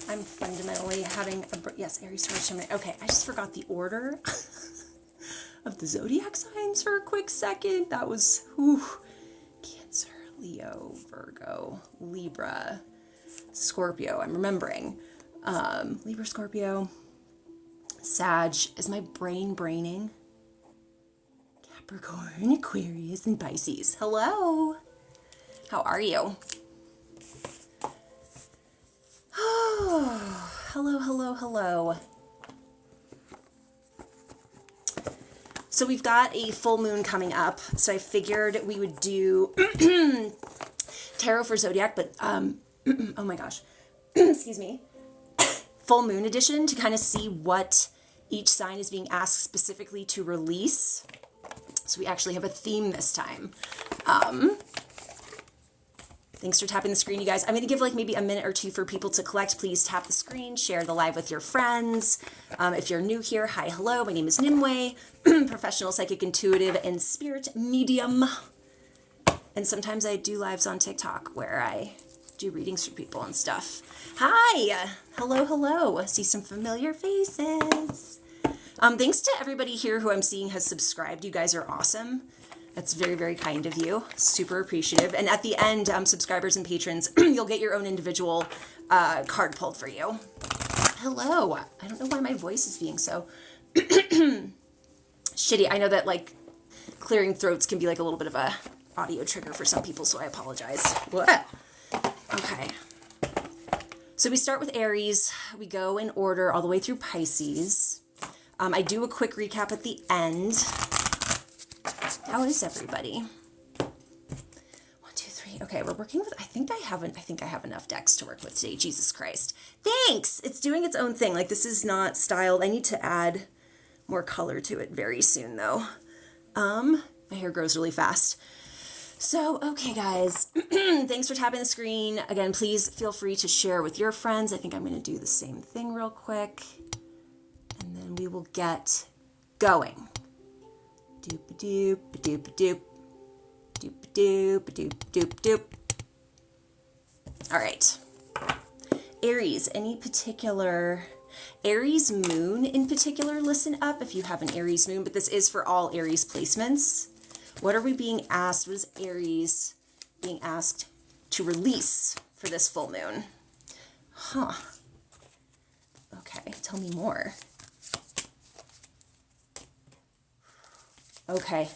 I'm fundamentally having yes, Aries, Taurus, Gemini. Okay, I just forgot the order of the zodiac signs for a quick second. That was, Cancer, Leo, Virgo, Libra, Scorpio. I'm remembering. Libra, Scorpio, Sag. Is my brain braining? Capricorn, Aquarius, and Pisces. Hello. How are you? Oh, hello, hello, hello. So we've got a full moon coming up. So I figured we would do tarot for zodiac, but oh my gosh, excuse me, full moon edition to kind of see what each sign is being asked specifically to release. So we actually have a theme this time. Thanks for tapping the screen, you guys. I'm going to give like maybe a minute or two for people to collect. Please tap the screen, share the live with your friends. If you're new here, hi, hello. My name is Nimue, professional psychic intuitive and spirit medium. And sometimes I do lives on TikTok where I do readings for people and stuff. Hi, hello, hello. I see some familiar faces. Thanks to everybody here who I'm seeing has subscribed. You guys are awesome. That's very, very kind of you. Super appreciative. And at the end, subscribers and patrons, you'll get your own individual card pulled for you. Hello. I don't know why my voice is being so shitty. I know that like clearing throats can be like a little bit of a audio trigger for some people, so I apologize. What? Okay. So we start with Aries. We go in order all the way through Pisces. I do a quick recap at the end. How is everybody? 1, 2, 3. Okay, we're working with, I think I have enough decks to work with today. Jesus Christ. Thanks. It's doing its own thing. Like this is not styled. I need to add more color to it very soon though. My hair grows really fast. So, okay guys, thanks for tapping the screen. Again, please feel free to share with your friends. I think I'm going to do the same thing real quick. And then we will get going. Doop doop doop doop doop doop doop doop. All right, Aries. Any particular Aries moon in particular? Listen up if you have an Aries moon, but this is for all Aries placements. What are we being asked? What is Aries being asked to release for this full moon? Huh. Okay, tell me more. Okay.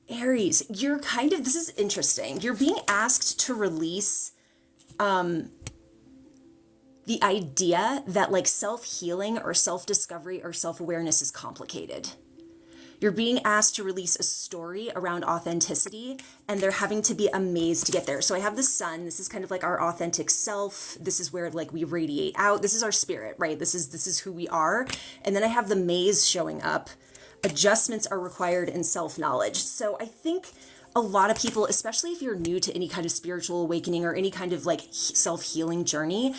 Aries, you're kind of, this is interesting. You're being asked to release, the idea that like self-healing or self-discovery or self-awareness is complicated. You're being asked to release a story around authenticity, and they're having to be amazed to get there. So I have the sun. This is kind of like our authentic self. This is where like we radiate out. This is our spirit, right? This is who we are. And then I have the maze showing up. Adjustments are required in self-knowledge. So I think a lot of people, especially if you're new to any kind of spiritual awakening or any kind of like self-healing journey,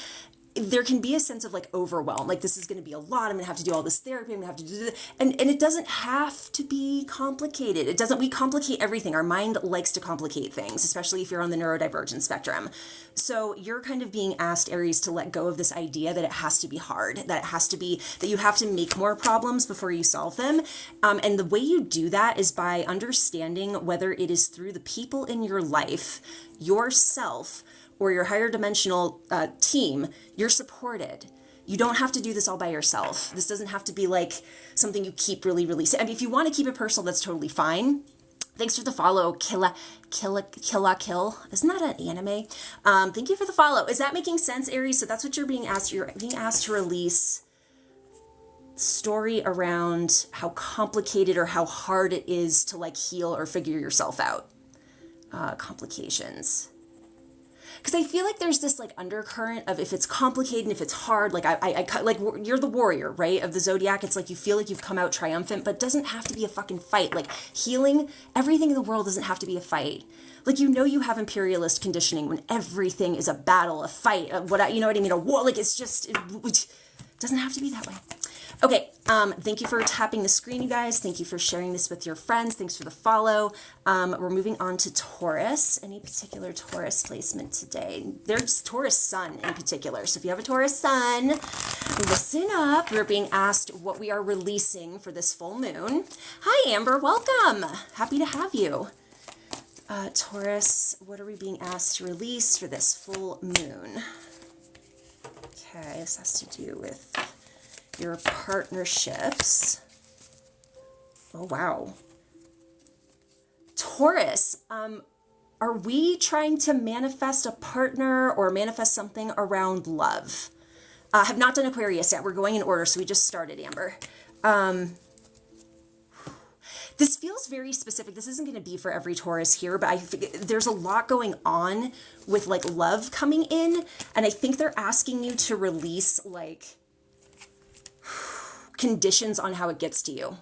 there can be a sense of like overwhelm. Like this is going to be a lot. I'm going to have to do all this therapy. I'm going to have to do this. And it doesn't have to be complicated. It doesn't, we complicate everything. Our mind likes to complicate things, especially if you're on the neurodivergent spectrum. So you're kind of being asked, Aries, to let go of this idea that it has to be hard, that it has to be, that you have to make more problems before you solve them. And the way you do that is by understanding whether it is through the people in your life, yourself, or your higher dimensional team, you're supported. You don't have to do this all by yourself. This doesn't have to be like something you keep really, really, I mean, if you want to keep it personal, that's totally fine. Thanks for the follow, Kill. Isn't that an anime? Thank you for the follow. Is that making sense, Aries? So that's what you're being asked. You're being asked to release story around how complicated or how hard it is to like heal or figure yourself out. Complications. Because I feel like there's this like undercurrent of if it's complicated and if it's hard, like I like you're the warrior, right? Of the zodiac. It's like you feel like you've come out triumphant, but it doesn't have to be a fucking fight. Like healing, everything in the world doesn't have to be a fight. Like, you know, you have imperialist conditioning when everything is a battle, a fight, you know what I mean? A war. Like it's just, it doesn't have to be that way. Okay, thank you for tapping the screen, you guys. Thank you for sharing this with your friends. Thanks for the follow. We're moving on to Taurus. Any particular Taurus placement today? There's Taurus sun in particular. So if you have a Taurus sun, listen up. We're being asked what we are releasing for this full moon. Hi, Amber. Welcome. Happy to have you. Taurus, what are we being asked to release for this full moon? Okay, this has to do with your partnerships. Oh, wow. Taurus, are we trying to manifest a partner or manifest something around love? Have not done Aquarius yet. We're going in order, so we just started, Amber. This feels very specific. This isn't going to be for every Taurus here, but I think there's a lot going on with like love coming in, and I think they're asking you to release like conditions on how it gets to you.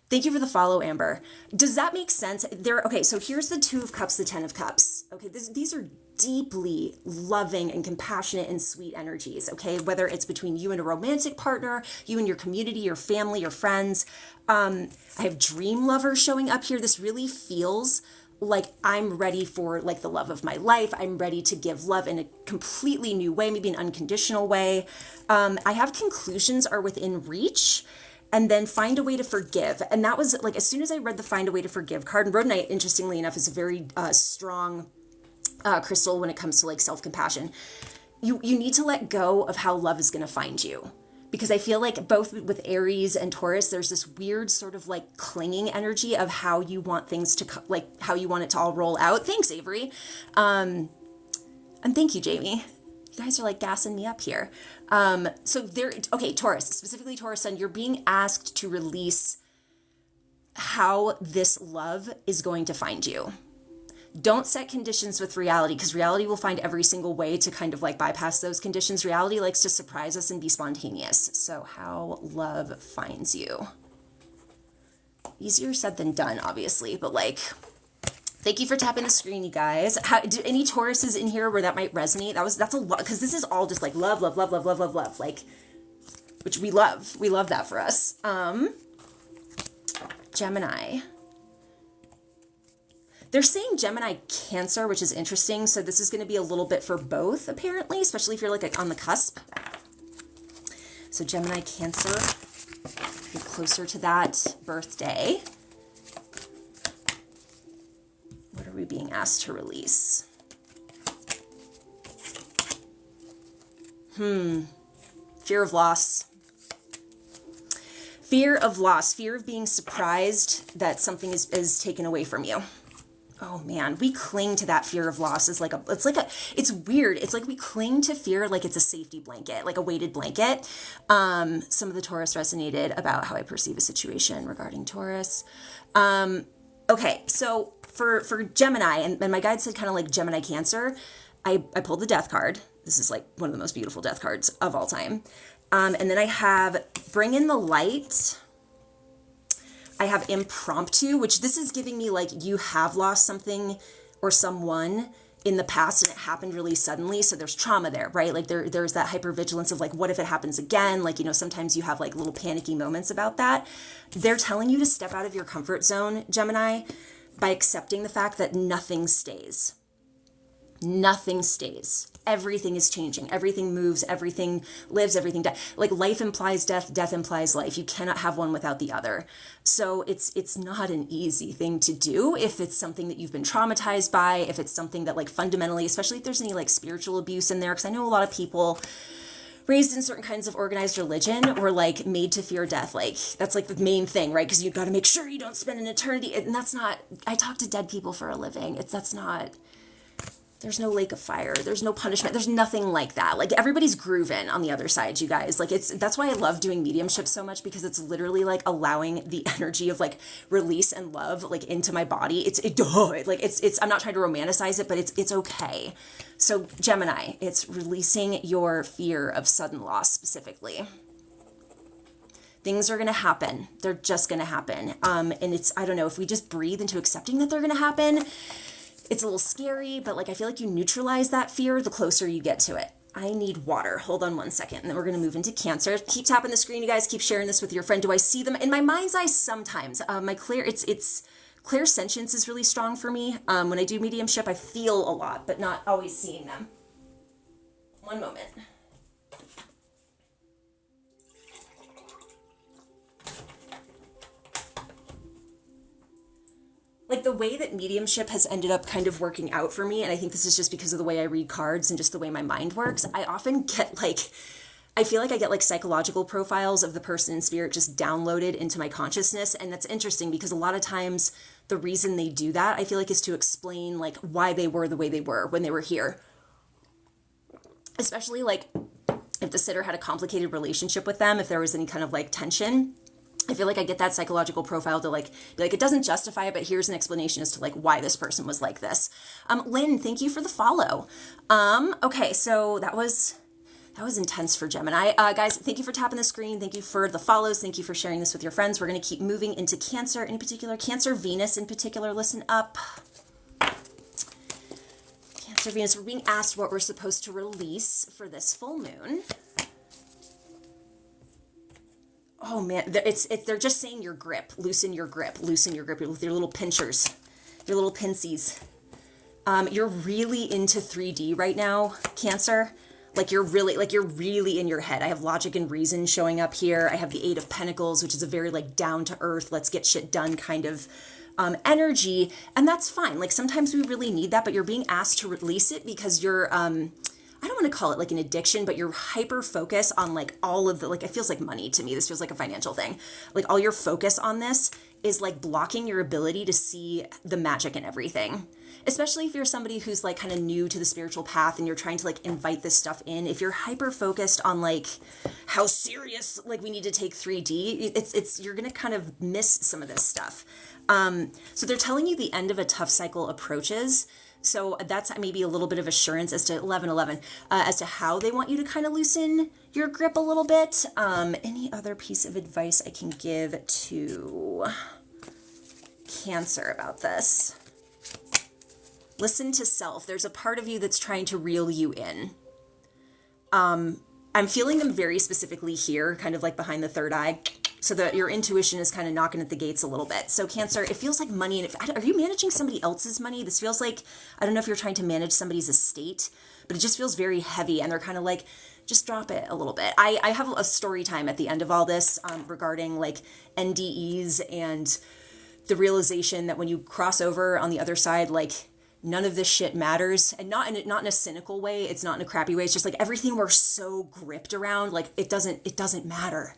Thank you for the follow, Amber. Does that make sense? Okay, so here's the Two of Cups, the Ten of Cups. Okay, these are deeply loving and compassionate and sweet energies, okay? Whether it's between you and a romantic partner, you and your community, your family, your friends. I have dream lovers showing up here. This really feels like I'm ready for like the love of my life. I'm ready to give love in a completely new way, maybe an unconditional way. I have conclusions are within reach, and then find a way to forgive. And that was like, as soon as I read the find a way to forgive card, and Rhodonite, interestingly enough, is a very strong crystal when it comes to like self-compassion. You need to let go of how love is going to find you. Because I feel like both with Aries and Taurus, there's this weird sort of like clinging energy of how you want things to, like how you want it to all roll out. Thanks, Avery. And thank you, Jamie. You guys are like gassing me up here. Okay, Taurus, specifically Taurus sun, you're being asked to release how this love is going to find you. Don't set conditions with reality, because reality will find every single way to kind of like bypass those conditions. Reality likes to surprise us and be spontaneous. So how love finds you. Easier said than done, obviously, but like, thank you for tapping the screen, you guys. Do any Tauruses in here where that might resonate? That's a lot, because this is all just like love, love, love, love, love, love, love, like, which we love. We love that for us. Gemini. They're saying Gemini Cancer, which is interesting. So this is going to be a little bit for both, apparently, especially if you're like on the cusp. So Gemini Cancer, you're closer to that birthday. What are we being asked to release? Fear of loss. Fear of loss. Fear of being surprised that something is taken away from you. Oh man, we cling to that fear of loss as like it's weird. It's like we cling to fear like it's a safety blanket, like a weighted blanket. Some of the Taurus resonated about how I perceive a situation regarding Taurus. Okay, so for Gemini, and my guide said kind of like Gemini Cancer, I pulled the Death card. This is like one of the most beautiful Death cards of all time. And then I have Bring in the Light. I have Impromptu, which this is giving me like you have lost something or someone in the past and it happened really suddenly. So there's trauma there, right? Like there's that hypervigilance of like, what if it happens again? Like, you know, sometimes you have like little panicky moments about that. They're telling you to step out of your comfort zone, Gemini, by accepting the fact that nothing stays. Nothing stays. Everything is changing. Everything moves. Everything lives. Everything dies. Like life implies death. Death implies life. You cannot have one without the other. So it's not an easy thing to do if it's something that you've been traumatized by, if it's something that like fundamentally, especially if there's any like spiritual abuse in there, because I know a lot of people raised in certain kinds of organized religion were like made to fear death. Like that's like the main thing, right? Because you've got to make sure you don't spend an eternity. And that's not, I talk to dead people for a living. That's not, there's no lake of fire. There's no punishment. There's nothing like that. Like everybody's grooving on the other side, you guys. Like that's why I love doing mediumship so much, because it's literally like allowing the energy of like release and love like into my body. I'm not trying to romanticize it, but it's okay. So Gemini, it's releasing your fear of sudden loss specifically. Things are going to happen. They're just going to happen. And I don't know, if we just breathe into accepting that they're going to happen, it's a little scary, but like I feel like you neutralize that fear the closer you get to it. I need water. Hold on one second. And then we're going to move into Cancer. Keep tapping the screen, you guys. Keep sharing this with your friend. Do I see them? In my mind's eye sometimes. My clairsentience is really strong for me. When I do mediumship, I feel a lot, but not always seeing them. One moment. Like the way that mediumship has ended up kind of working out for me, and I think this is just because of the way I read cards and just the way my mind works, I often get I feel like I get psychological profiles of the person in spirit just downloaded into my consciousness. And that's interesting because a lot of times the reason they do that, I feel like, is to explain why they were the way they were when they were here. Especially if the sitter had a complicated relationship with them, if there was any kind of tension. I feel like I get that psychological profile to be like, it doesn't justify it, but here's an explanation as to why this person was like this. Lynn, thank you for the follow. Okay, so that was intense for Gemini. Guys, thank you for tapping the screen. Thank you for the follows. Thank you for sharing this with your friends. We're going to keep moving into Cancer, in particular, Cancer Venus in particular. Listen up. Cancer Venus, we're being asked what we're supposed to release for this full moon. Oh man, they're just saying your grip. Loosen your grip with your little pinchers, your little pinsies. You're really into 3D right now, Cancer. You're really in your head. I have logic and reason showing up here. I have the Eight of Pentacles, which is a very down to earth, let's get shit done kind of energy. And that's fine. Sometimes we really need that, but you're being asked to release it because you're, I don't want to call it an addiction, but you're hyper focused on all of the, it feels like money to me. This feels like a financial thing. All your focus on this is blocking your ability to see the magic in everything. Especially if you're somebody who's kind of new to the spiritual path and you're trying to invite this stuff in. If you're hyper focused on how serious we need to take 3D, you're going to kind of miss some of this stuff. So they're telling you the end of a tough cycle approaches. So that's maybe a little bit of assurance as to 1111, as to how they want you to kind of loosen your grip a little bit. Any other piece of advice I can give to Cancer about this? Listen to self. There's a part of you that's trying to reel you in. I'm feeling them very specifically here, kind of behind the third eye, so that your intuition is kind of knocking at the gates a little bit. So Cancer, it feels like money. And are you managing somebody else's money? This feels I don't know if you're trying to manage somebody's estate, but it just feels very heavy. And they're kind of just drop it a little bit. I have a story time at the end of all this regarding NDEs and the realization that when you cross over on the other side, none of this shit matters, and not in a cynical way. It's not in a crappy way. It's just everything we're so gripped around, it doesn't matter.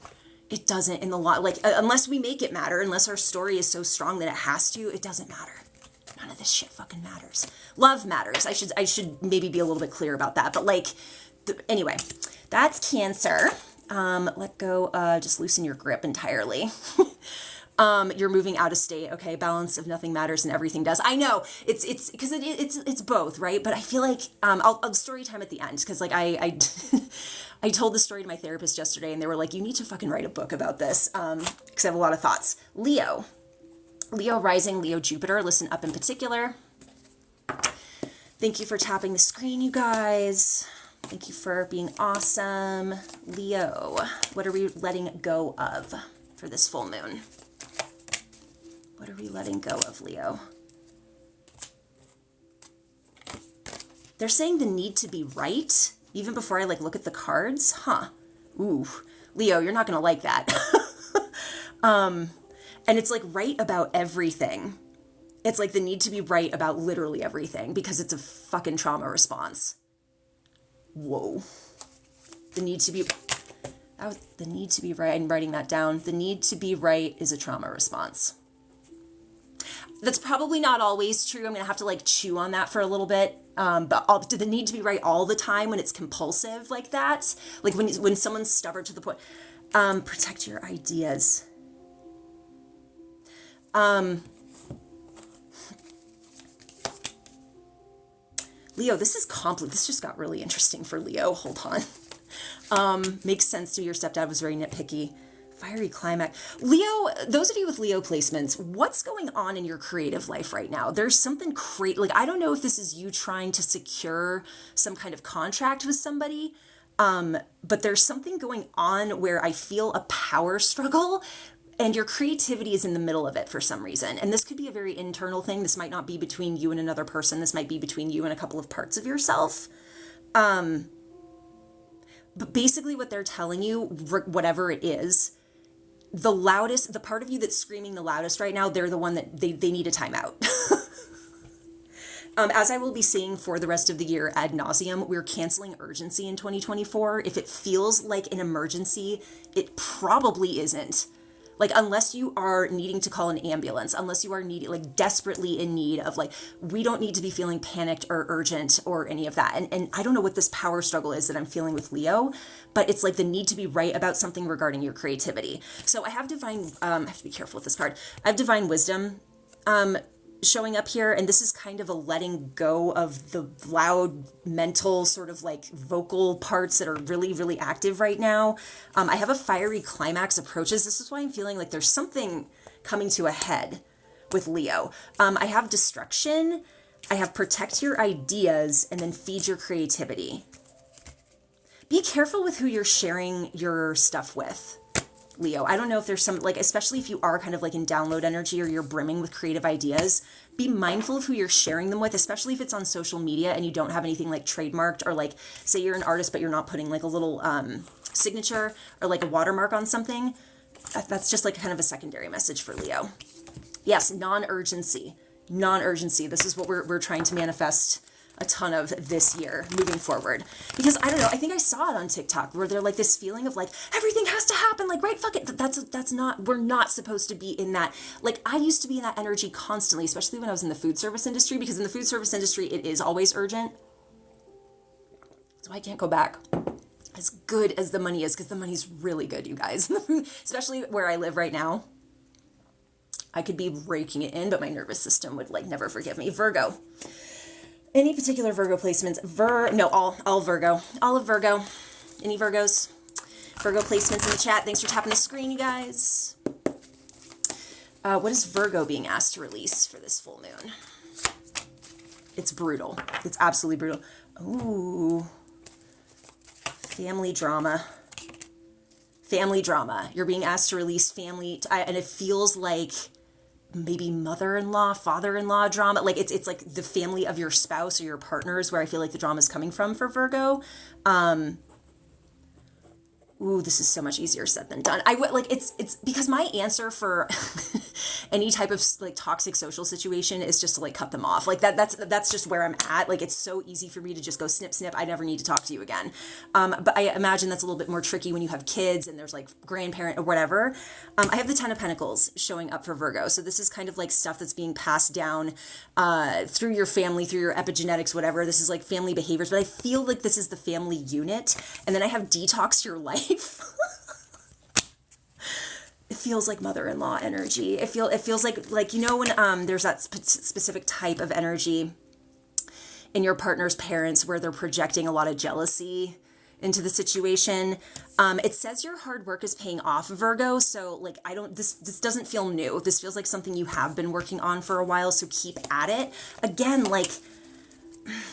It doesn't in the lot, unless we make it matter, unless our story is so strong that it has to, it doesn't matter. None of this shit fucking matters. Love matters. I should maybe be a little bit clear about that. But anyway, that's Cancer. Let go, just loosen your grip entirely. You're moving out of state. Okay. Balance of nothing matters and everything does. I know it's because it's both, right? But I feel I'll story time at the end. Cause I told the story to my therapist yesterday and they were you need to fucking write a book about this. Cause I have a lot of thoughts. Leo rising, Leo Jupiter, listen up in particular. Thank you for tapping the screen, you guys. Thank you for being awesome. Leo, what are we letting go of for this full moon? What are we letting go of, Leo? They're saying the need to be right, even before I look at the cards. Huh. Ooh. Leo, you're not going to like that. And it's right about everything. It's the need to be right about literally everything because it's a fucking trauma response. Whoa. The need to be right. I'm writing that down. The need to be right is a trauma response. That's probably not always true. I'm going to have to chew on that for a little bit. But do the need to be right all the time when it's compulsive like that? When someone's stubborn to the point. Protect your ideas. Leo, this is complicated. This just got really interesting for Leo. Hold on. Makes sense to me. Your stepdad was very nitpicky. Fiery climax. Leo, those of you with Leo placements, what's going on in your creative life right now? There's something crazy. Like, I don't know if this is you trying to secure some kind of contract with somebody, but there's something going on where I feel a power struggle and your creativity is in the middle of it for some reason. And this could be a very internal thing. This might not be between you and another person. This might be between you and a couple of parts of yourself. But basically what they're telling you, whatever it is, the loudest, the part of you that's screaming the loudest right now, they're the one that they need a timeout. As I will be saying for the rest of the year ad nauseum, we're canceling urgency in 2024. If it feels like an emergency, it probably isn't. Like, unless you are needing to call an ambulance, unless you are needing, like, desperately in need of, like, we don't need to be feeling panicked or urgent or any of that. And I don't know what this power struggle is that I'm feeling with Leo, but it's like the need to be right about something regarding your creativity. So I have divine, I have to be careful with this card. I have divine wisdom showing up here, and this is kind of a letting go of the loud mental sort of like vocal parts that are really, really active right now. I have a fiery climax approaches. This is why I'm feeling like there's something coming to a head with Leo. I have destruction. I have protect your ideas and then feed your creativity. Be careful with who you're sharing your stuff with, Leo. I don't know if there's some, like, especially if you are kind of like in download energy or you're brimming with creative ideas, be mindful of who you're sharing them with, especially if it's on social media and you don't have anything like trademarked, or like, say you're an artist, but you're not putting like a little signature or like a watermark on something. That's just like kind of a secondary message for Leo. Yes, non-urgency. Non-urgency. This is what we're trying to manifest a ton of this year moving forward, because I don't know, I think I saw it on TikTok where they're like this feeling of like everything has to happen, like, right, fuck it, that's not, we're not supposed to be in that. Like, I used to be in that energy constantly, especially when I was in the food service industry, because in the food service industry it is always urgent, so I can't go back as good as the money is, because the money's really good, you guys. Especially where I live right now, I could be raking it in, but my nervous system would like never forgive me. Virgo. Any particular Virgo placements? No, all Virgo. All of Virgo. Any Virgos? Virgo placements in the chat. Thanks for tapping the screen, you guys. What is Virgo being asked to release for this full moon? It's brutal. It's absolutely brutal. Ooh. Family drama. Family drama. You're being asked to release family, and it feels like maybe mother-in-law, father-in-law drama. Like it's like the family of your spouse or your partners where I feel like the drama is coming from for Virgo. Ooh, this is so much easier said than done. I would like, it's because my answer for any type of like toxic social situation is just to like cut them off. Like that's just where I'm at. Like, it's so easy for me to just go snip, snip. I never need to talk to you again. But I imagine that's a little bit more tricky when you have kids and there's like grandparent or whatever. I have the 10 of Pentacles showing up for Virgo. So this is kind of like stuff that's being passed down through your family, through your epigenetics, whatever. This is like family behaviors, but I feel like this is the family unit. And then I have detox your life. It feels like mother-in-law energy. It feels like you know when there's that specific type of energy in your partner's parents where they're projecting a lot of jealousy into the situation. It says your hard work is paying off, Virgo. So like, this doesn't feel new. This feels like something you have been working on for a while. So keep at it. Again, like,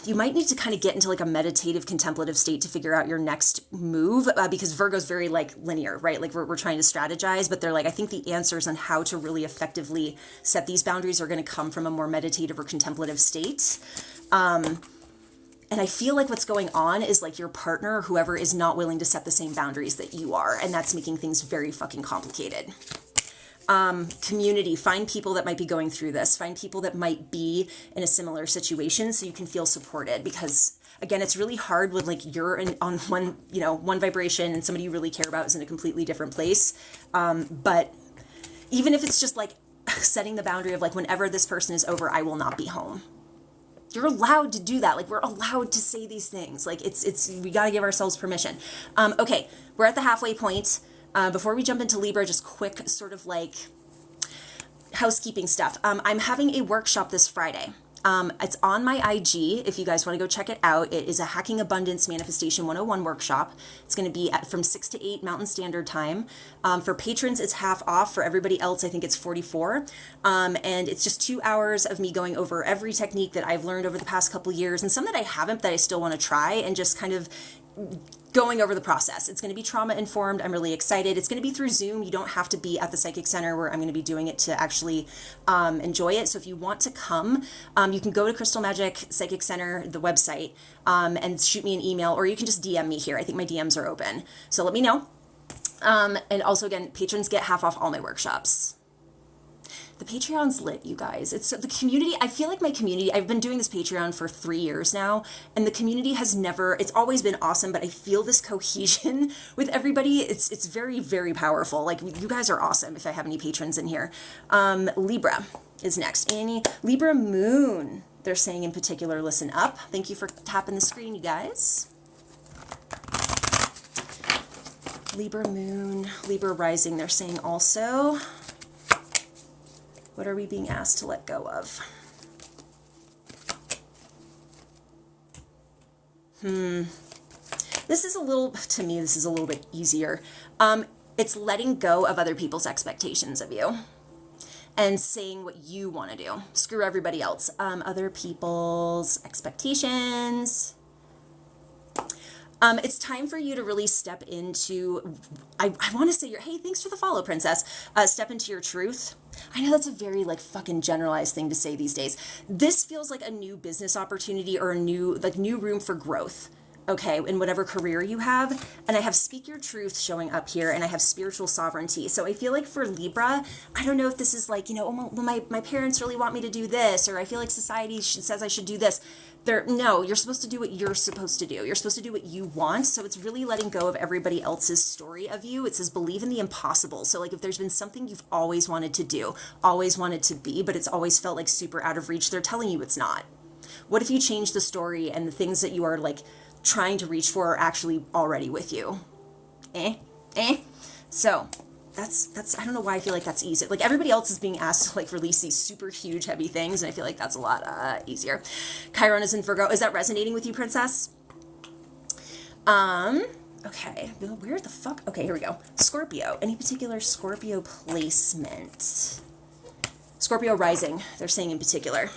you might need to kind of get into like a meditative, contemplative state to figure out your next move, because Virgo's very like linear, right? Like we're trying to strategize, but they're like, I think the answers on how to really effectively set these boundaries are going to come from a more meditative or contemplative state. And I feel like what's going on is like your partner or whoever is not willing to set the same boundaries that you are. And that's making things very fucking complicated. Community, find people that might be going through this, find people that might be in a similar situation so you can feel supported, because again, it's really hard when like you're on one vibration and somebody you really care about is in a completely different place. But even if it's just like setting the boundary of like, whenever this person is over, I will not be home. You're allowed to do that. Like, we're allowed to say these things. Like, we got to give ourselves permission. Okay. We're at the halfway point. Before we jump into Libra, just quick sort of like housekeeping stuff. I'm having a workshop this Friday. It's on my IG if you guys want to go check it out. It is a Hacking Abundance Manifestation 101 workshop. It's going to be from 6 to 8 Mountain Standard Time. For patrons, it's half off. For everybody else, I think it's 44. And it's just 2 hours of me going over every technique that I've learned over the past couple years and some that I haven't that I still want to try, and just kind of going over the process. It's going to be trauma informed. I'm really excited. It's going to be through Zoom. You don't have to be at the Psychic Center where I'm going to be doing it to actually enjoy it. So if you want to come, you can go to Crystal Magic Psychic Center, the website, and shoot me an email, or you can just DM me here. I think my DMs are open. So let me know. And also, again, patrons get half off all my workshops. The Patreon's lit, you guys. It's the community. I feel like my community, I've been doing this Patreon for 3 years now, and the community has never, it's always been awesome, but I feel this cohesion with everybody. It's very, very powerful. Like, you guys are awesome if I have any patrons in here. Libra is next. Annie, Libra Moon, they're saying in particular, listen up. Thank you for tapping the screen, you guys. Libra Moon, Libra Rising, they're saying also. What are we being asked to let go of? This is a little, to me, this is a little bit easier. It's letting go of other people's expectations of you and saying what you want to do. Screw everybody else. Other people's expectations. It's time for you to really step into, I want to say hey, thanks for the follow, Princess. Step into your truth. I know that's a very like fucking generalized thing to say these days. This feels like a new business opportunity or a new room for growth. Okay, in whatever career you have. And I have speak your truth showing up here, and I have spiritual sovereignty. So I feel like for Libra, I don't know if this is like, you know, oh, well, my parents really want me to do this, or I feel like society says I should do this. No, you're supposed to do what you're supposed to do. You're supposed to do what you want. So it's really letting go of everybody else's story of you. It says believe in the impossible. So like if there's been something you've always wanted to do, always wanted to be, but it's always felt like super out of reach, they're telling you it's not. What if you change the story and the things that you are like trying to reach for are actually already with you? So that's I don't know why I feel like that's easy. Like everybody else is being asked to like release these super huge heavy things, and I feel like that's a lot easier. Chiron is in Virgo. Is that resonating with you, Princess? Okay, where the fuck? Okay, here we go. Scorpio. Any particular Scorpio placement? Scorpio rising, they're saying in particular.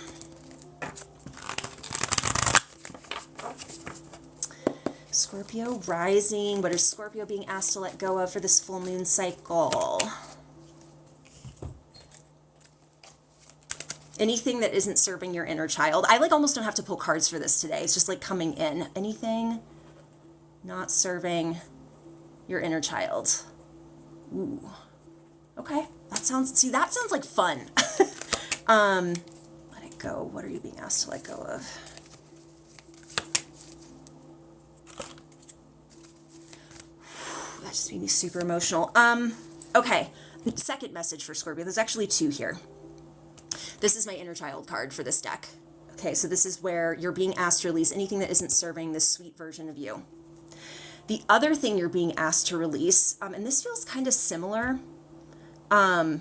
Scorpio rising. What is Scorpio being asked to let go of for this full moon cycle? Anything that isn't serving your inner child. I like almost don't have to pull cards for this today. It's just like coming in. Anything not serving your inner child. Ooh. Okay. That sounds like fun. Let it go. What are you being asked to let go of? That just made me super emotional. Okay. Second message for Scorpio. There's actually two here. This is my inner child card for this deck. Okay, so this is where you're being asked to release anything that isn't serving this sweet version of you. The other thing you're being asked to release, and this feels kind of similar to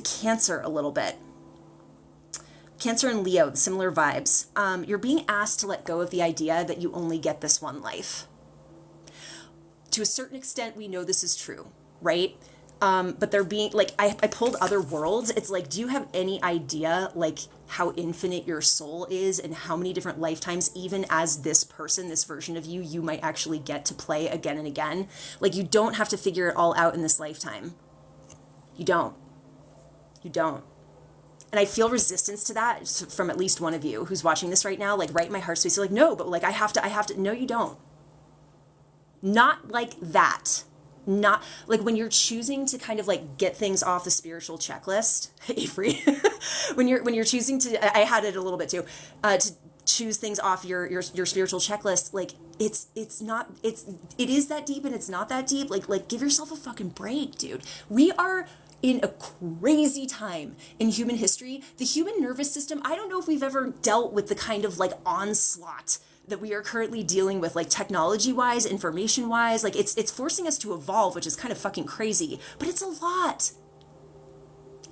Cancer a little bit. Cancer and Leo, similar vibes. You're being asked to let go of the idea that you only get this one life. To a certain extent, we know this is true, right? But they're being, like, I pulled other worlds. It's like, do you have any idea, like, how infinite your soul is and how many different lifetimes, even as this person, this version of you, you might actually get to play again and again? Like, you don't have to figure it all out in this lifetime. You don't. You don't. And I feel resistance to that from at least one of you who's watching this right now, like, right in my heart space. You're like, no, but, like, I have to. No, you don't. Not like that. Not like when you're choosing to kind of like get things off the spiritual checklist, Avery, when you're choosing to, I had it a little bit too, to choose things off your spiritual checklist. Like it is that deep and it's not that deep. Like give yourself a fucking break, dude. We are in a crazy time in human history. The human nervous system, I don't know if we've ever dealt with the kind of like onslaught that we are currently dealing with, like technology-wise, information-wise. Like it's forcing us to evolve, which is kind of fucking crazy, but it's a lot.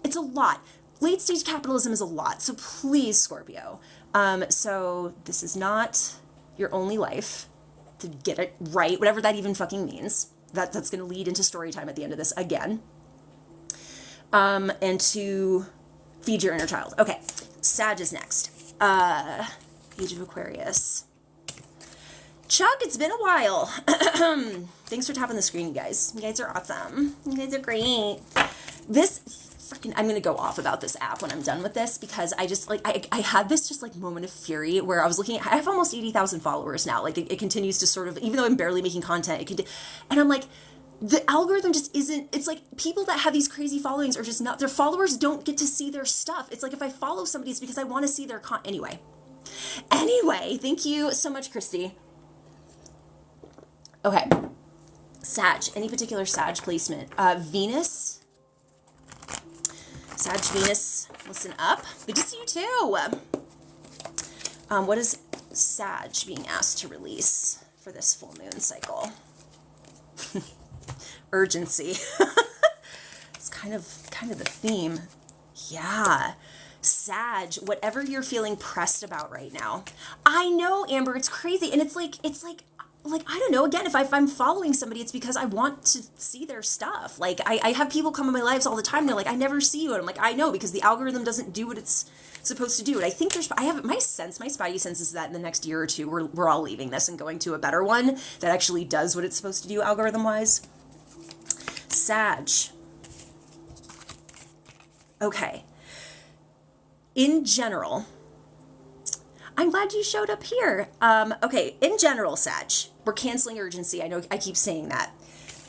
It's a lot. late stage capitalism is a lot. So please, Scorpio. So this is not your only life to get it right, whatever that even fucking means. That's going to lead into story time at the end of this again. And to feed your inner child. Okay, Sag is next. Age of Aquarius. Chuck, it's been a while. Thanks for tapping the screen, you guys. You guys are awesome. You guys are great. This freaking, I'm gonna go off about this app when I'm done with this, because I just like I had this just like moment of fury where I was looking at, I have almost 80,000 followers now. Like it continues to sort of, even though I'm barely making content, it can, and I'm like, the algorithm just isn't, it's like people that have these crazy followings are just not, their followers don't get to see their stuff. It's like if I follow somebody, it's because I want to see their anyway, thank you so much, Christy. Okay, Sag, any particular Sag placement? Venus, Sag, Venus, listen up. Good to see you too. What is Sag being asked to release for this full moon cycle? Urgency. It's kind of the theme. Yeah. Sag, whatever you're feeling pressed about right now. I know, Amber, it's crazy. And it's like, I don't know, again, if I'm following somebody, it's because I want to see their stuff. Like, I have people come in my lives all the time, they're like, I never see you. And I'm like, I know, because the algorithm doesn't do what it's supposed to do. And I think I have my spidey sense is that in the next year or two, we're all leaving this and going to a better one that actually does what it's supposed to do algorithm-wise. Sag. Okay. In general, I'm glad you showed up here. Okay, in general, Sag, we're canceling urgency. I know I keep saying that,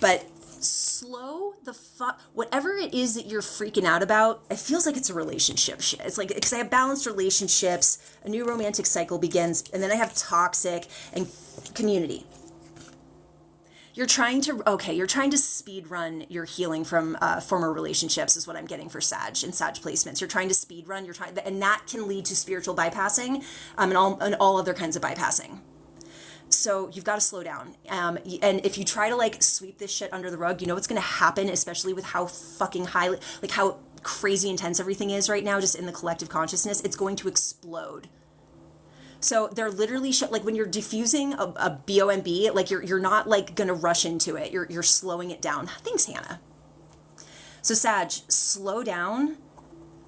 but slow the fuck, whatever it is that you're freaking out about, it feels like it's a relationship shit. It's like, because I have balanced relationships, a new romantic cycle begins, and then I have toxic and community. You're trying to speed run your healing from former relationships is what I'm getting for Sag and Sag placements. You're trying to speed run, and that can lead to spiritual bypassing and all other kinds of bypassing. So you've got to slow down. And if you try to like sweep this shit under the rug, you know what's going to happen, especially with how fucking highly, like how crazy intense everything is right now, just in the collective consciousness, it's going to explode. So they're literally like when you're diffusing a BOMB, like you're not like gonna rush into it. You're slowing it down. Thanks, Hannah. So Sag, slow down.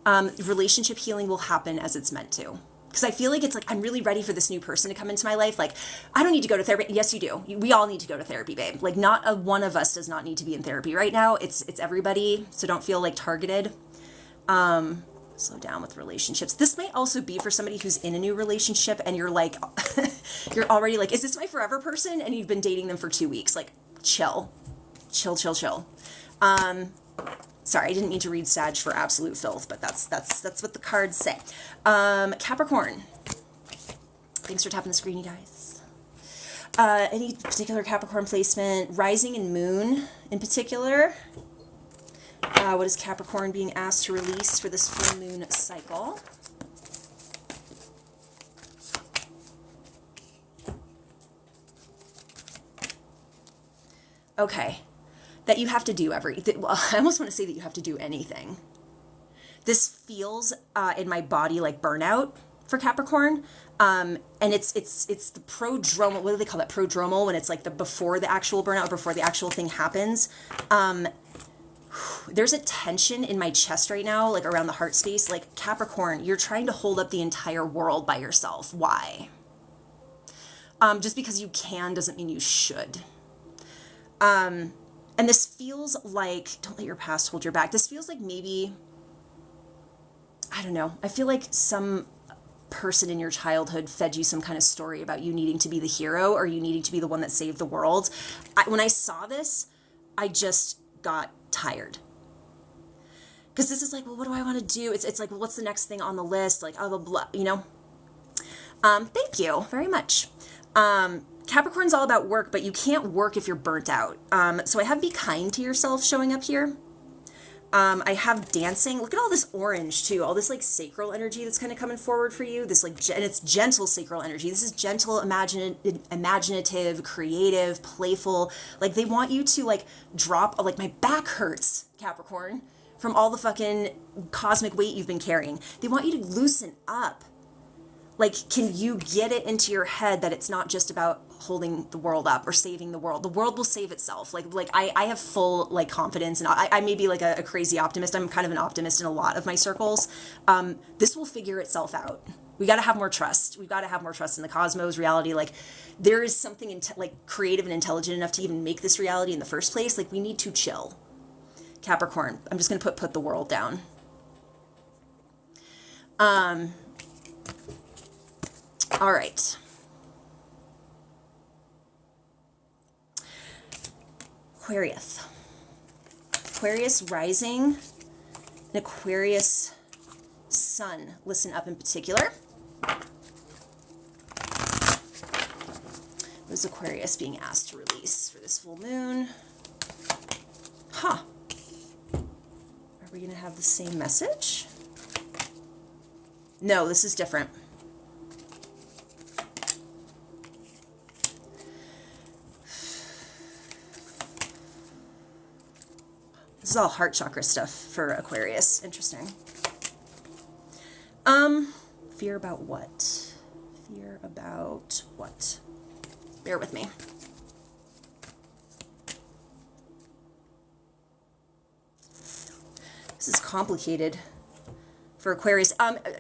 Relationship healing will happen as it's meant to. Because I feel like it's like, I'm really ready for this new person to come into my life. Like, I don't need to go to therapy. Yes, you do. We all need to go to therapy, babe. Like, not one of us does not need to be in therapy right now. It's everybody. So don't feel like targeted. Slow down with relationships. This might also be for somebody who's in a new relationship and you're like, you're already like, is this my forever person? And you've been dating them for 2 weeks. Like, chill. Chill. Sorry, I didn't mean to read Sag for absolute filth, but that's what the cards say. Capricorn. Thanks for tapping the screen, you guys. Any particular Capricorn placement? Rising and moon in particular. What is Capricorn being asked to release for this full moon cycle? Okay. That you have to do everything. Well, I almost want to say that you have to do anything. This feels in my body like burnout for Capricorn. And it's the prodromal, what do they call that? Prodromal, when it's like the before the actual burnout, before the actual thing happens. There's a tension in my chest right now, like around the heart space. Like, Capricorn, you're trying to hold up the entire world by yourself. Why? Just because you can doesn't mean you should. And this feels like, don't let your past hold you back. This feels like maybe, I don't know. I feel like some person in your childhood fed you some kind of story about you needing to be the hero or you needing to be the one that saved the world. When I saw this, I just got tired. Because this is like, well, what do I want to do? It's like, well, what's the next thing on the list? Like, blah, blah, blah, you know? Thank you very much. Capricorn's all about work, but you can't work if you're burnt out. So I have be kind to yourself showing up here. I have dancing. Look at all this orange too. All this like sacral energy that's kind of coming forward for you. This like, and it's gentle sacral energy. This is gentle, imaginative, creative, playful. Like, they want you to like drop, like, my back hurts, Capricorn, from all the fucking cosmic weight you've been carrying. They want you to loosen up. Like, can you get it into your head that it's not just about holding the world up or saving the world? The world will save itself. Like I have full, like, confidence, and I may be, like, a crazy optimist. I'm kind of an optimist in a lot of my circles. This will figure itself out. We got to have more trust. We've got to have more trust in the cosmos, reality. Like, there is something, like, creative and intelligent enough to even make this reality in the first place. Like, we need to chill. Capricorn. I'm just going to put the world down. All right. Aquarius. Aquarius rising and Aquarius sun. Listen up in particular. What is Aquarius being asked to release for this full moon? Huh. Are we going to have the same message? No, this is different. This is all heart chakra stuff for Aquarius. Interesting. Fear about what? Fear about what? Bear with me. This is complicated for Aquarius.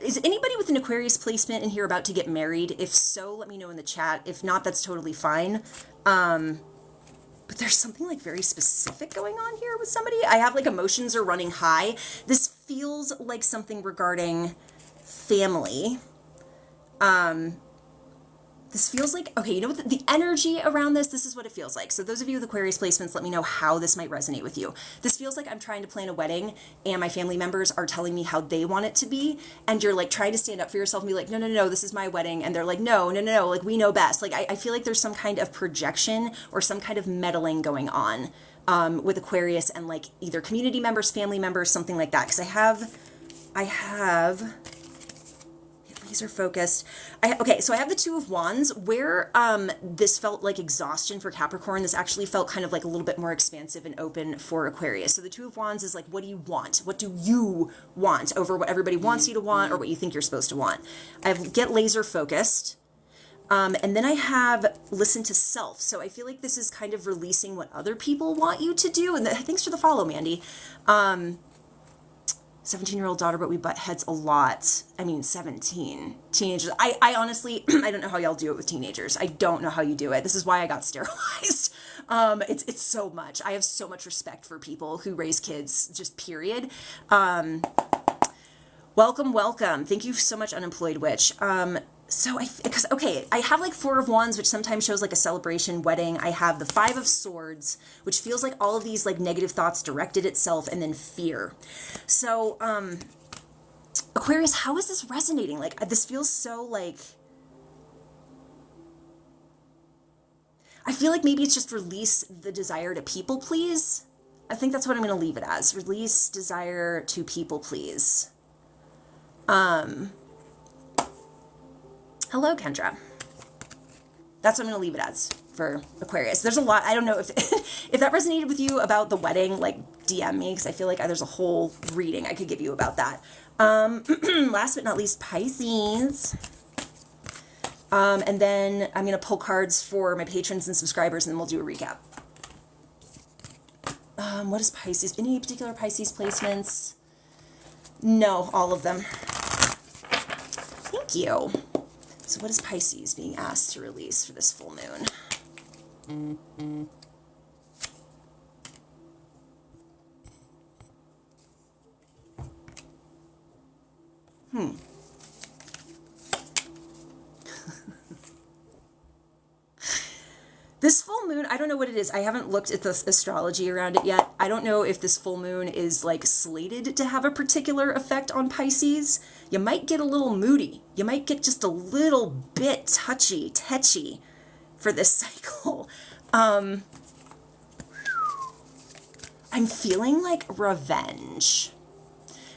Is anybody with an Aquarius placement in here about to get married? If so, let me know in the chat. If not, that's totally fine. But there's something, like, very specific going on here with somebody. I have, like, emotions are running high. This feels like something regarding family. This feels like, okay, you know what, the energy around this is what it feels like. So those of you with Aquarius placements, let me know how this might resonate with you. This feels like I'm trying to plan a wedding and my family members are telling me how they want it to be. And you're, like, trying to stand up for yourself and be like, no, this is my wedding. And they're like, no, like, we know best. Like, I feel like there's some kind of projection or some kind of meddling going on with Aquarius and, like, either community members, family members, something like that. Because I have laser focused. Okay, so I have the Two of Wands where this felt like exhaustion for Capricorn. This actually felt kind of like a little bit more expansive and open for Aquarius. So the Two of Wands is like, what do you want? What do you want over what everybody wants you to want or what you think you're supposed to want? I have get laser focused. And then I have listen to self. So I feel like this is kind of releasing what other people want you to do. And thanks for the follow, Mandy. 17-year-old daughter, but we butt heads a lot. I mean, 17 teenagers. I honestly, I don't know how y'all do it with teenagers. I don't know how you do it. This is why I got sterilized. It's so much. I have so much respect for people who raise kids, just period. Welcome. Thank you so much, Unemployed Witch. I have like Four of Wands, which sometimes shows like a celebration, wedding. I have the Five of Swords, which feels like all of these like negative thoughts directed itself, and then fear. So, Aquarius, how is this resonating? Like, this feels so like, I feel like maybe it's just release the desire to people please. I think that's what I'm going to leave it as. Release desire to people please. Hello, Kendra. That's what I'm going to leave it as for Aquarius. There's a lot. I don't know if if that resonated with you about the wedding, like DM me, because I feel like there's a whole reading I could give you about that. Last but not least, Pisces. And then I'm going to pull cards for my patrons and subscribers, and then we'll do a recap. What is Pisces? Any particular Pisces placements? No, all of them. Thank you. So what is Pisces being asked to release for this full moon? This full moon, I don't know what it is. I haven't looked at the astrology around it yet. I don't know if this full moon is like slated to have a particular effect on Pisces. You might get a little moody. You might get just a little bit tetchy for this cycle. I'm feeling like revenge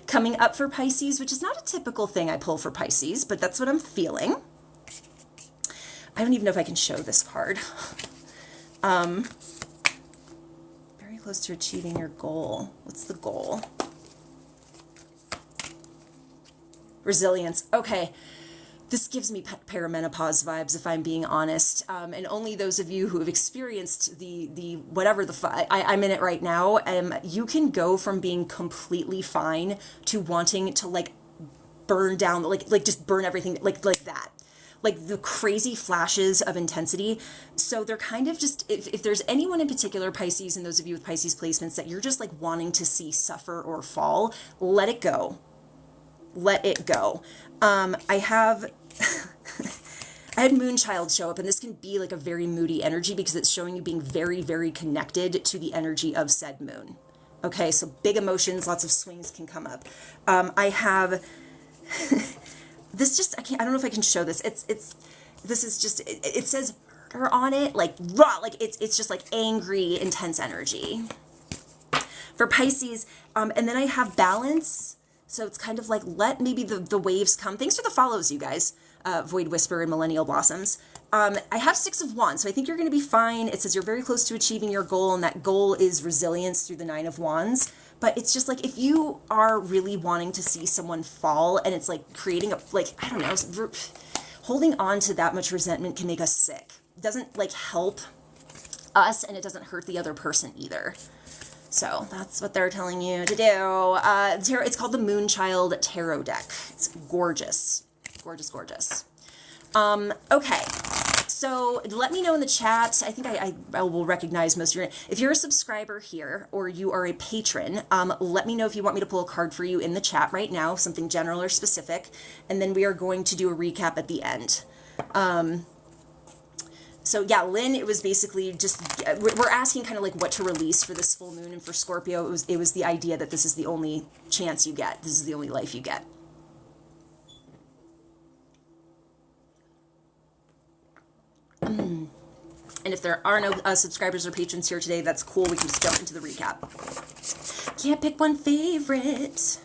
coming up for Pisces, which is not a typical thing I pull for Pisces, but that's what I'm feeling. I don't even know if I can show this card. Very close to achieving your goal. What's the goal? Resilience. Okay. This gives me perimenopause vibes, if I'm being honest. And only those of you who have experienced the whatever I'm in it right now. You can go from being completely fine to wanting to like burn down, like just burn everything, like that. Like the crazy flashes of intensity. So they're kind of just, if there's anyone in particular, Pisces, and those of you with Pisces placements, that you're just like wanting to see suffer or fall, let it go. Let it go. I had Moonchild show up, and this can be like a very moody energy because it's showing you being very, very connected to the energy of said moon. Okay, so big emotions, lots of swings can come up. I have this just, I don't know if I can show this. This is just, it says murder on it, like raw, like it's just like angry, intense energy. For Pisces, and then I have balance. So it's kind of like, let maybe the waves come. Thanks for the follows, you guys. Void Whisper and Millennial Blossoms. I have 6 of Wands, so I think you're going to be fine. It says you're very close to achieving your goal, and that goal is resilience through the 9 of Wands. But it's just like, if you are really wanting to see someone fall, and it's like creating a, like, I don't know, holding on to that much resentment can make us sick. It doesn't like help us, and it doesn't hurt the other person either. So that's what they're telling you to do. It's called the Moonchild Tarot deck. It's gorgeous. Gorgeous, gorgeous. Okay. So let me know in the chat. I think I will recognize most of your, if you're a subscriber here or you are a patron, let me know if you want me to pull a card for you in the chat right now, something general or specific. And then we are going to do a recap at the end. So yeah, Lynn, it was basically just, we're asking kind of like what to release for this full moon, and for Scorpio, it was the idea that this is the only chance you get. This is the only life you get. And if there are no subscribers or patrons here today, that's cool. We can just jump into the recap. Can't pick one favorite.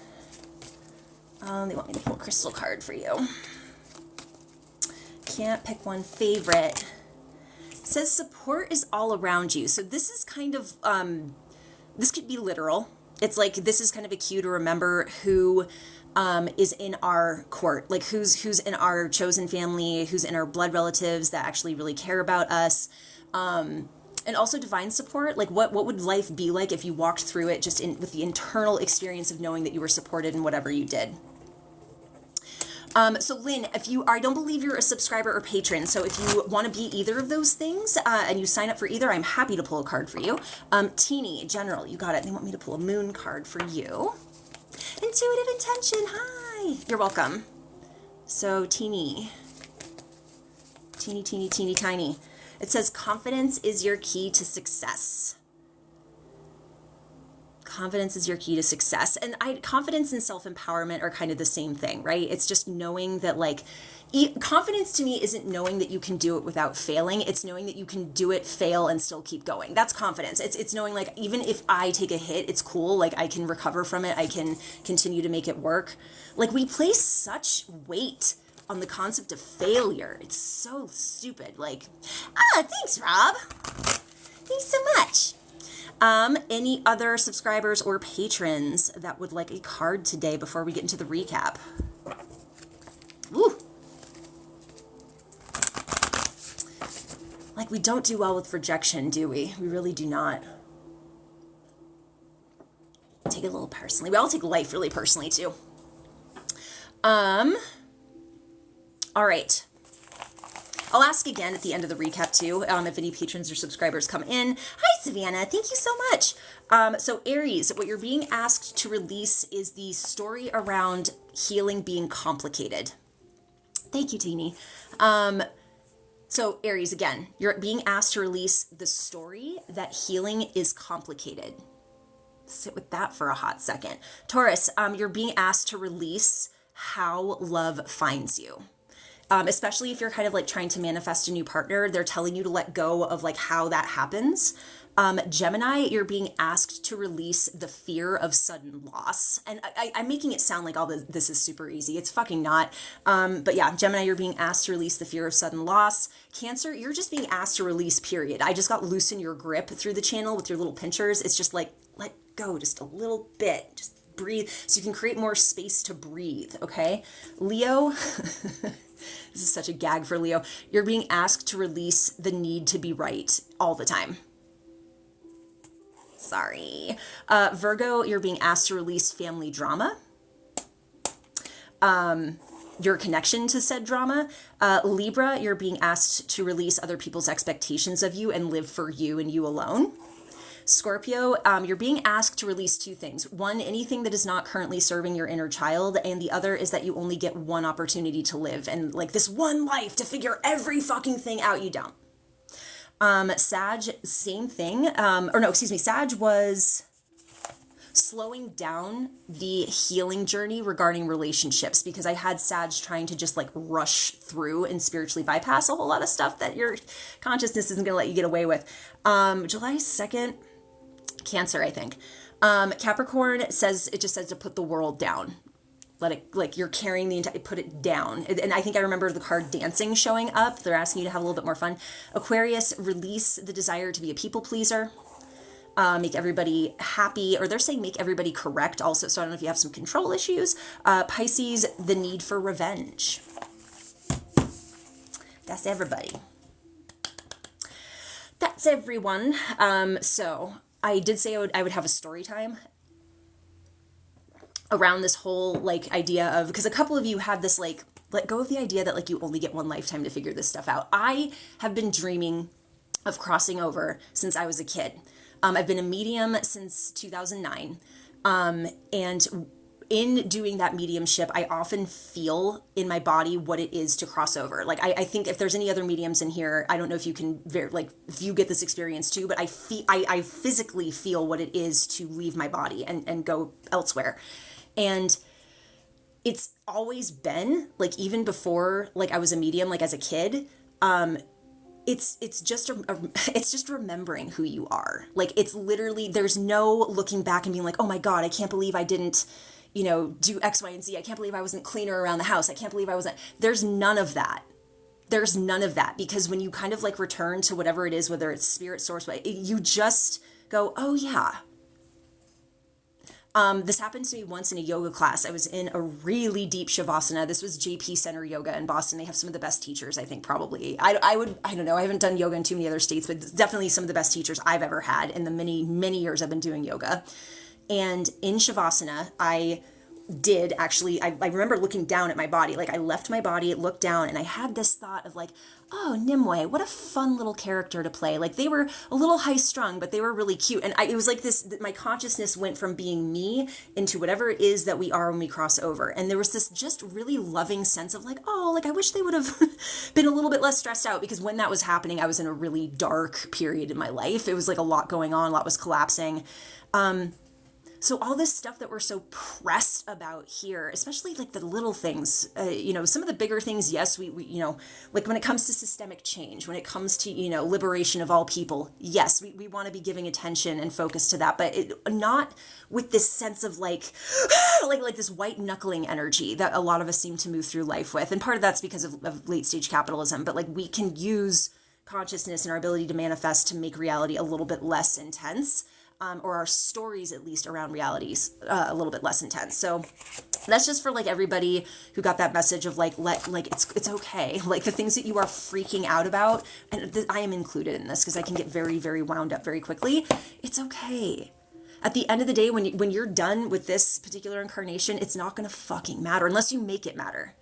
They want me to pull a crystal card for you. Can't pick one favorite. It says support is all around you. So this is kind of, this could be literal. It's like, this is kind of a cue to remember who is in our court, like who's in our chosen family, who's in our blood relatives that actually really care about us. And also divine support. Like what would life be like if you walked through it just with the internal experience of knowing that you were supported in whatever you did. So Lynn, I don't believe you're a subscriber or patron, so if you want to be either of those things, and you sign up for either, I'm happy to pull a card for you. Teeny, General, you got it. They want me to pull a moon card for you. Intuitive Intention, hi! You're welcome. So Teeny, tiny. It says confidence is your key to success. Confidence is your key to success. And confidence and self-empowerment are kind of the same thing, right? It's just knowing that, like, confidence to me isn't knowing that you can do it without failing. It's knowing that you can do it, fail, and still keep going. That's confidence. It's knowing, like, even if I take a hit, it's cool. Like, I can recover from it. I can continue to make it work. Like, we place such weight on the concept of failure. It's so stupid. Like, thanks, Rob. Thanks so much. Any other subscribers or patrons that would like a card today before we get into the recap? Ooh. Like, we don't do well with rejection, do we? We really do not. Take it a little personally. We all take life really personally, too. All right. I'll ask again at the end of the recap, too, if any patrons or subscribers come in. Hi, Savannah. Thank you so much. So, Aries, what you're being asked to release is the story around healing being complicated. Thank you, Teeny. So, Aries, again, you're being asked to release the story that healing is complicated. Sit with that for a hot second. Taurus, you're being asked to release how love finds you. Especially if you're kind of like trying to manifest a new partner, they're telling you to let go of like how that happens. Gemini, you're being asked to release the fear of sudden loss. And I'm making it sound like all this is super easy. It's fucking not. But yeah, Gemini, you're being asked to release the fear of sudden loss. Cancer, you're just being asked to release, period. I just got loosen your grip through the channel with your little pinchers. It's just like, let go just a little bit. Just breathe, so you can create more space to breathe, okay? Leo, this is such a gag for Leo. You're being asked to release the need to be right all the time. Sorry. Virgo, you're being asked to release family drama. Your connection to said drama. Libra, you're being asked to release other people's expectations of you and live for you and you alone. Scorpio, you're being asked to release two things. One, anything that is not currently serving your inner child, and the other is that you only get one opportunity to live, and like this one life to figure every fucking thing out. You don't. Sag, same thing. Sag was slowing down the healing journey regarding relationships, because I had Sag trying to just like rush through and spiritually bypass a whole lot of stuff that your consciousness isn't going to let you get away with. July 2nd, Cancer, I think. Capricorn it just says to put the world down. Let it, like you're carrying the entire, put it down. And I think I remember the card dancing showing up. They're asking you to have a little bit more fun. Aquarius, release the desire to be a people pleaser. Make everybody happy, or they're saying make everybody correct also. So I don't know if you have some control issues. Pisces, the need for revenge. That's everybody. That's everyone. So I did say I would have a story time around this whole like idea of, because a couple of you had this like, let go of the idea that like you only get one lifetime to figure this stuff out. I have been dreaming of crossing over since I was a kid. I've been a medium since 2009. And in doing that mediumship, I often feel in my body what it is to cross over. Like, I think if there's any other mediums in here, I don't know if you can, if you get this experience too, but I physically feel what it is to leave my body and go elsewhere. And it's always been, like, even before, like, I was a medium, like, as a kid, it's just remembering who you are. Like, it's literally, there's no looking back and being like, oh my God, I can't believe I didn't, do X, Y, and Z. I can't believe I wasn't cleaner around the house. I can't believe I wasn't, there's none of that. There's none of that, because when you kind of like return to whatever it is, whether it's spirit source, you just go, oh yeah. This happened to me once in a yoga class. I was in a really deep Shavasana. This was JP Center Yoga in Boston. They have some of the best teachers, I think, probably. I don't know. I haven't done yoga in too many other states, but definitely some of the best teachers I've ever had in the many, many years I've been doing yoga. And in Shavasana, I did actually, I remember looking down at my body. Like, I left my body, looked down, and I had this thought of like, oh, Nimue, what a fun little character to play. Like, they were a little high strung, but they were really cute. And it was like this, my consciousness went from being me into whatever it is that we are when we cross over. And there was this just really loving sense of like, oh, like I wish they would have been a little bit less stressed out, because when that was happening, I was in a really dark period in my life. It was like a lot going on, a lot was collapsing. So all this stuff that we're so pressed about here, especially like the little things, some of the bigger things, yes, we like when it comes to systemic change, when it comes to, liberation of all people, yes, we want to be giving attention and focus to that, but not with this sense of like this white knuckling energy that a lot of us seem to move through life with. And part of that's because of late stage capitalism, but like we can use consciousness and our ability to manifest to make reality a little bit less intense. Or our stories, at least around realities, a little bit less intense. So that's just for like everybody who got that message of like, it's okay. Like the things that you are freaking out about, and I am included in this because I can get very, very wound up very quickly. It's okay. At the end of the day, when you're done with this particular incarnation, it's not going to fucking matter unless you make it matter.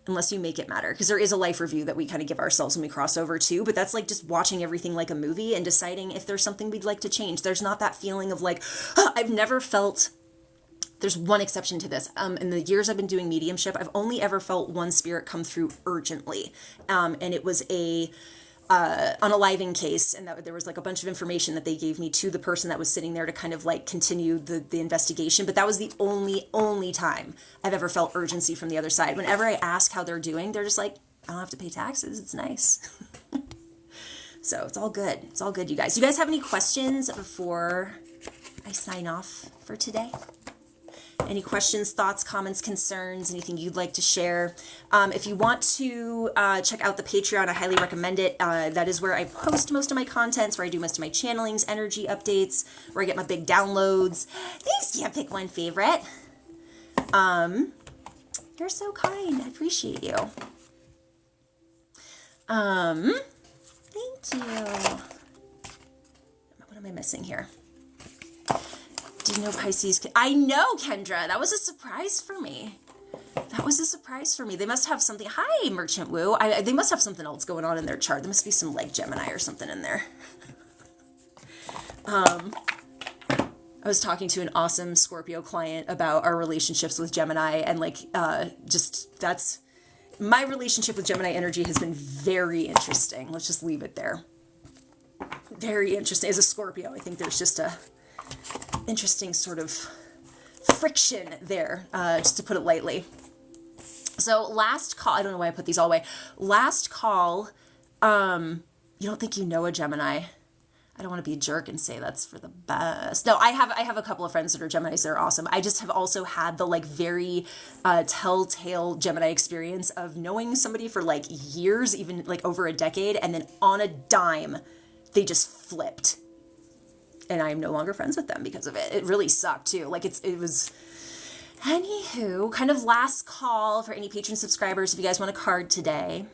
Because there is a life review that we kind of give ourselves when we cross over too, but that's like just watching everything like a movie and deciding if there's something we'd like to change. There's not that feeling of like, I've never felt, there's one exception to this. In the years I've been doing mediumship, I've only ever felt one spirit come through urgently. And it was a unaliving case, and that there was like a bunch of information that they gave me to the person that was sitting there to kind of like continue the investigation. But that was the only time I've ever felt urgency from the other side. Whenever I ask how they're doing, they're just like, I don't have to pay taxes. It's nice. So it's all good. It's all good, you guys. You guys have any questions before I sign off for today? Any questions, thoughts, comments, concerns, anything you'd like to share? If you want to check out the Patreon, I highly recommend it. That is where I post most of my contents, where I do most of my channelings, energy updates, where I get my big downloads. Things can't pick one favorite. You're so kind. I appreciate you. Thank you. What am I missing here? Do you know Pisces? I know, Kendra. That was a surprise for me. That was a surprise for me. They must have something. Hi, Merchant Woo. They must have something else going on in their chart. There must be some like Gemini or something in there. I was talking to an awesome Scorpio client about our relationships with Gemini, and like, that's my relationship with Gemini energy has been very interesting. Let's just leave it there. Very interesting. As a Scorpio, I think there's just a interesting sort of friction there, just to put it lightly. So last call, I don't know why I put these all away. Last call, you don't think you know a Gemini? I don't want to be a jerk and say that's for the best. No, I have a couple of friends that are Geminis that are awesome. I just have also had the like very telltale Gemini experience of knowing somebody for like years, even like over a decade, and then on a dime, they just flipped. And I am no longer friends with them because of it. It really sucked too. Like it was, anywho, kind of last call for any patron subscribers. If you guys want a card today,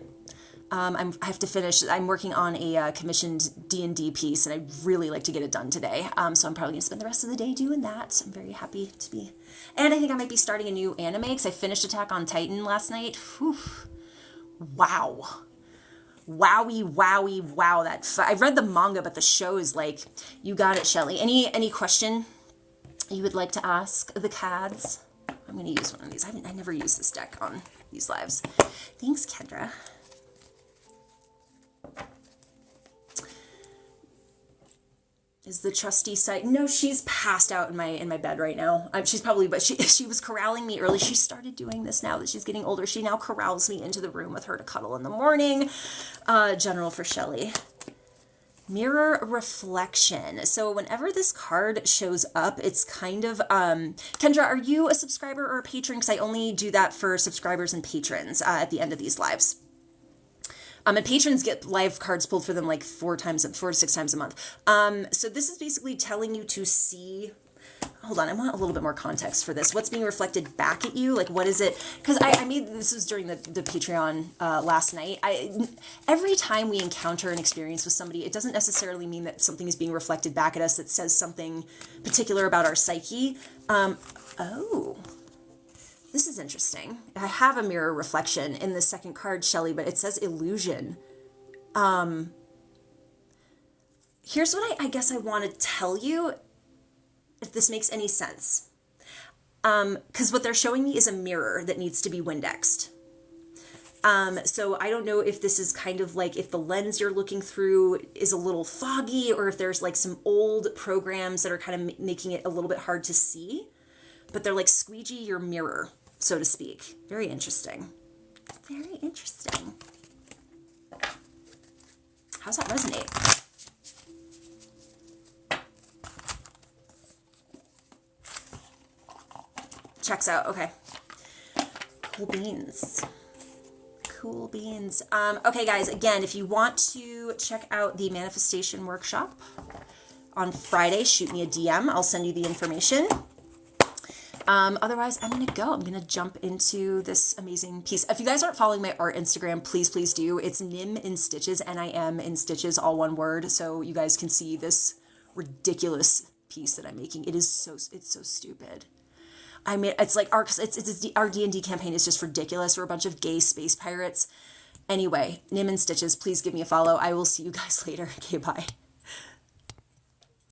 I have to finish. I'm working on a commissioned D&D piece, and I'd really like to get it done today. So I'm probably gonna spend the rest of the day doing that. I'm very happy to be, and I think I might be starting a new anime because I finished Attack on Titan last night. Whew. Wow. Wowie, wowie, wow. I read the manga, but the show is like, you got it, Shelly. Any question you would like to ask the Cads? I'm going to use one of these. I never use this deck on these lives. Thanks, Kendra. Is the trustee site? No, she's passed out in my bed right now. She's probably, but she was corralling me early. She started doing this now that she's getting older. She now corrals me into the room with her to cuddle in the morning. General for Shelly. Mirror reflection. So whenever this card shows up, it's kind of, Kendra, are you a subscriber or a patron? Because I only do that for subscribers and patrons at the end of these lives. And patrons get live cards pulled for them like 4 to 6 times a month. So this is basically telling you to see, hold on, I want a little bit more context for this. What's being reflected back at you? Like, what is it? Because I made, this was during the Patreon last night. Every time we encounter an experience with somebody, it doesn't necessarily mean that something is being reflected back at us that says something particular about our psyche. Oh. This is interesting. I have a mirror reflection in the second card, Shelly, but it says illusion. Here's what I guess I want to tell you, if this makes any sense. Because what they're showing me is a mirror that needs to be Windexed. So I don't know if this is kind of like if the lens you're looking through is a little foggy, or if there's like some old programs that are kind of making it a little bit hard to see. But they're like squeegee your mirror, so to speak. Very interesting. Very interesting. How's that resonate? Checks out. Okay. Cool beans. Cool beans. Okay, guys, again, if you want to check out the manifestation workshop on Friday, shoot me a DM. I'll send you the information. Otherwise, I'm going to go. I'm going to jump into this amazing piece. If you guys aren't following my art Instagram, please, please do. It's Nim in Stitches, N-I-M in Stitches, all one word. So you guys can see this ridiculous piece that I'm making. It's so stupid. I mean, it's like our D&D campaign is just ridiculous. We're a bunch of gay space pirates. Anyway, Nim in Stitches, please give me a follow. I will see you guys later. Okay, bye.